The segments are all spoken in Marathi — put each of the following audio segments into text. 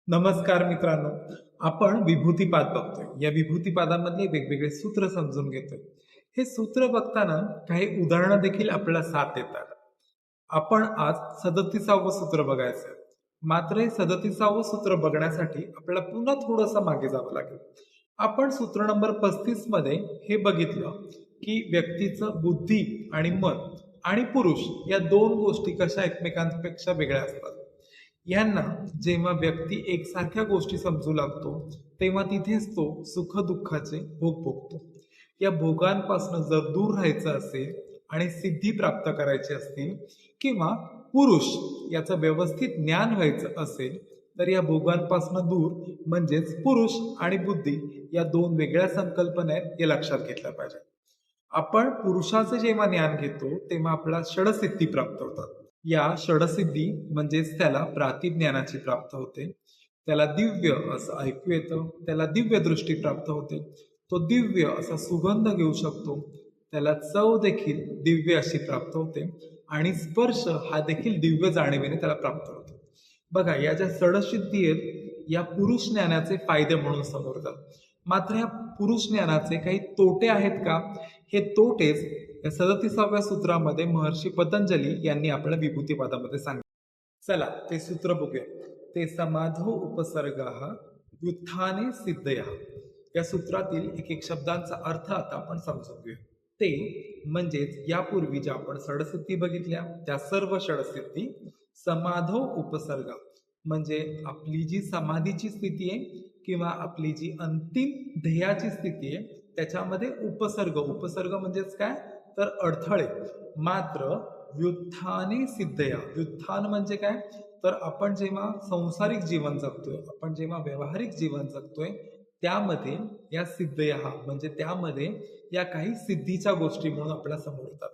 नमस्कार मित्रांनो. आपण विभूतिपाद बघतोय. या विभूतिपादामधले वेगवेगळे सूत्र समजून घेतोय. हे सूत्र बघताना काही उदाहरणं देखील आपल्याला साथ देतात. आपण आज 37वं सूत्र बघायचंय. मात्र हे 37वं सूत्र बघण्यासाठी आपल्याला पुन्हा थोडंसं मागे जावं लागेल. आपण सूत्र नंबर 35 मध्ये हे बघितलं, की व्यक्तीचं बुद्धी आणि मन आणि पुरुष या दोन गोष्टी कशा एकमेकांपेक्षा वेगळ्या असतात. यांना जेव्हा व्यक्ती एकसारख्या गोष्टी समजू लागतो, तेव्हा तिथेच तो सुख-दुःखाचे भोग भोगतो. या भोगांपासून जर दूर राहायचं असेल आणि सिद्धी प्राप्त करायची असतील किंवा पुरुष याचं व्यवस्थित ज्ञान व्हायचं असेल, तर या भोगांपासून दूर म्हणजेच पुरुष आणि बुद्धी या दोन वेगळ्या संकल्पना आहेत, हे लक्षात घेतलं पाहिजे. आपण पुरुषाचं जेव्हा ज्ञान घेतो, तेव्हा आपल्याला षडसिद्धी प्राप्त होतात. या षडसिद्धी म्हणजेच त्याला प्रातिज्ञानाची प्राप्त होते. त्याला दिव्य असं ऐकू येतं, त्याला दिव्य दृष्टी प्राप्त होते. तो दिव्य असा सुगंध घेऊ शकतो. त्याला चव देखील दिव्य अशी प्राप्त होते आणि स्पर्श हा देखील दिव्य जाणीवेने त्याला प्राप्त होतो. बघा, या ज्या षडसिद्धी आहेत, या पुरुष ज्ञानाचे फायदे म्हणून समोर जातात. मात्र या पुरुष ज्ञानाचे काही तोटे आहेत का? हे तोटेच या 37व्या सूत्रामध्ये महर्षी पतंजली यांनी आपल्याला विभूतिपादामध्ये सांगितले. चला ते सूत्र बघूया. ते समाधो उपसर्गाः व्युत्थाने सिद्धयः. या सूत्रातील एक एक शब्दांचा अर्थ आता आपण समजून घेऊया. ते म्हणजेच यापूर्वी ज्या आपण षडसिद्धी बघितल्या त्या सर्व षडसिद्धी. समाधो उपसर्ग म्हणजे आपली जी समाधीची स्थिती आहे किंवा आपली जी अंतिम ध्येयाची स्थिती आहे, त्याच्यामध्ये उपसर्ग उपसर्ग म्हणजेच काय, तर अडथळे. मात्र व्युत्थाने सिद्धया, व्युत्थान म्हणजे काय, तर आपण जेव्हा संसारिक जीवन जगतोय, आपण जेव्हा व्यावहारिक जीवन जगतोय, त्यामध्ये या सिद्धया म्हणजे त्यामध्ये या काही सिद्धीच्या गोष्टी म्हणून आपल्या समोर येतात.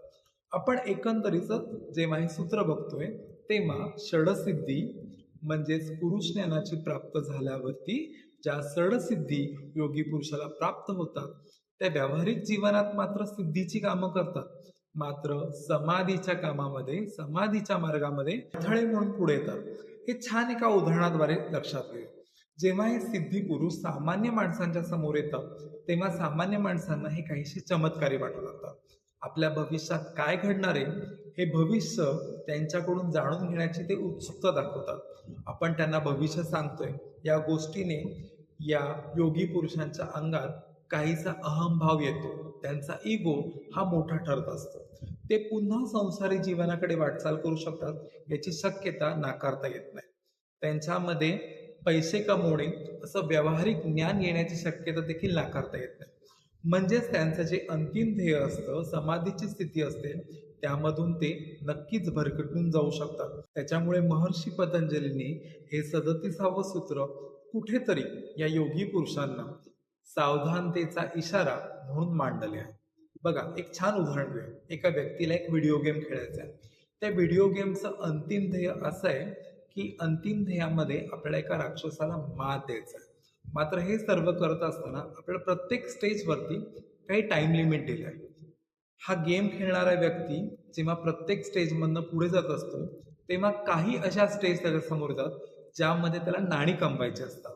आपण एकंदरीत जेव्हा हे सूत्र बघतोय, तेव्हा षडसिद्धी म्हणजेच पुरुष ज्ञानाची प्राप्त झाल्यावरती ज्या षडसिद्धी योगी पुरुषाला प्राप्त होतात, त्या व्यावहारिक जीवनात मात्र सिद्धीची कामं करतात. मात्र समाधीच्या कामामध्ये, समाधीच्या मार्गामध्ये अडथळे म्हणून पुढे येतात. हे छान एका उदाहरणाद्वारे लक्षात घेऊ. जेव्हा हे सिद्धी पुरुष सामान्य माणसांच्या समोर येतात, तेव्हा सामान्य माणसांना हे काहीसे चमत्कारी वाटू लागतात. आपल्या भविष्यात काय घडणार आहे हे भविष्य त्यांच्याकडून जाणून घेण्याची ते उत्सुकता दाखवतात. आपण त्यांना भविष्य सांगतोय, या गोष्टीने या योगी पुरुषांच्या अंगात काहीसा अहंभाव येतो. त्यांचा इगो हा मोठा ठरत असतो. ते पुन्हा संसारी जीवनाकडे वाटचाल करू शकतात याची शक्यता नाकारता येत नाही. त्यांच्यामध्ये पैसे कमवणे असं व्यावहारिक ज्ञान येण्याची शक्यता देखील नाकारता येत नाही. म्हणजेच त्यांचं जे अंतिम ध्येय असतं, समाधीची स्थिती असते, त्यामधून ते नक्कीच भरकटून जाऊ शकतात. त्याच्यामुळे महर्षी पतंजलींनी हे 37वं सूत्र कुठेतरी या योगी पुरुषांना सावधानतेचा इशारा म्हणून मांडले आहे. बघा, एक छान उदाहरण घेऊया. एका व्यक्तीला एक व्हिडिओ गेम खेळायचा आहे. त्या व्हिडिओ गेमचं अंतिम ध्येय असं आहे, की अंतिम ध्येयामध्ये आपल्याला एका राक्षसाला मात द्यायचा आहे. मात्र हे सर्व करत असताना आपल्याला प्रत्येक स्टेजवरती काही टाइम लिमिट दिलं आहे. हा गेम खेळणारा व्यक्ती जेव्हा प्रत्येक स्टेजमधनं पुढे जात असतो, तेव्हा काही अशा स्टेज त्याच्यासमोर येतात, ज्यामध्ये त्याला नाणी कमवायची असतात.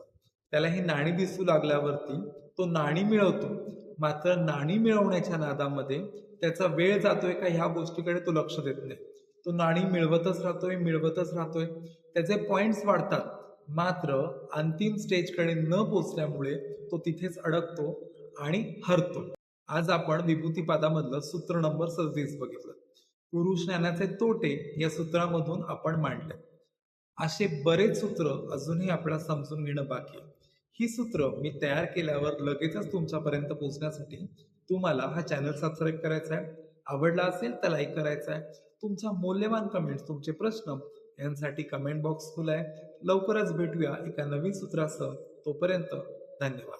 त्याला ही नाणी दिसू लागल्यावरती तो नाणी मिळवतो. मात्र नाणी मिळवण्याच्या नादामध्ये त्याचा वेळ जातोय का ह्या गोष्टीकडे तो लक्ष देत नाही. तो नाणी मिळवतच राहतोय, मिळवतच राहतोय. त्याचे पॉइंट्स वाढतात. मात्र अंतिम स्टेजकडे न पोचल्यामुळे तो तिथेच अडकतो आणि हरतो. आज आपण विभूतिपादामधलं सूत्र नंबर 37 बघितलं. पुरुष ज्ञानाचे तोटे या सूत्रामधून आपण मांडले. असे बरेच सूत्र अजूनही आपल्याला समजून घेणं बाकी आहे. ही सूत्र मी तयार केल्यावर लगेचच तुमच्यापर्यंत पोहोचण्यासाठी तुम्हाला हा चॅनल सबस्क्राईब करायचा आहे. आवडला असेल तर लाईक करायचा आहे. तुमच्या मौल्यवान कमेंट्स, तुमचे प्रश्न यांसाठी कमेंट बॉक्स खुला आहे. लवकरच भेटूया एका नवीन सूत्रासह. तोपर्यंत धन्यवाद.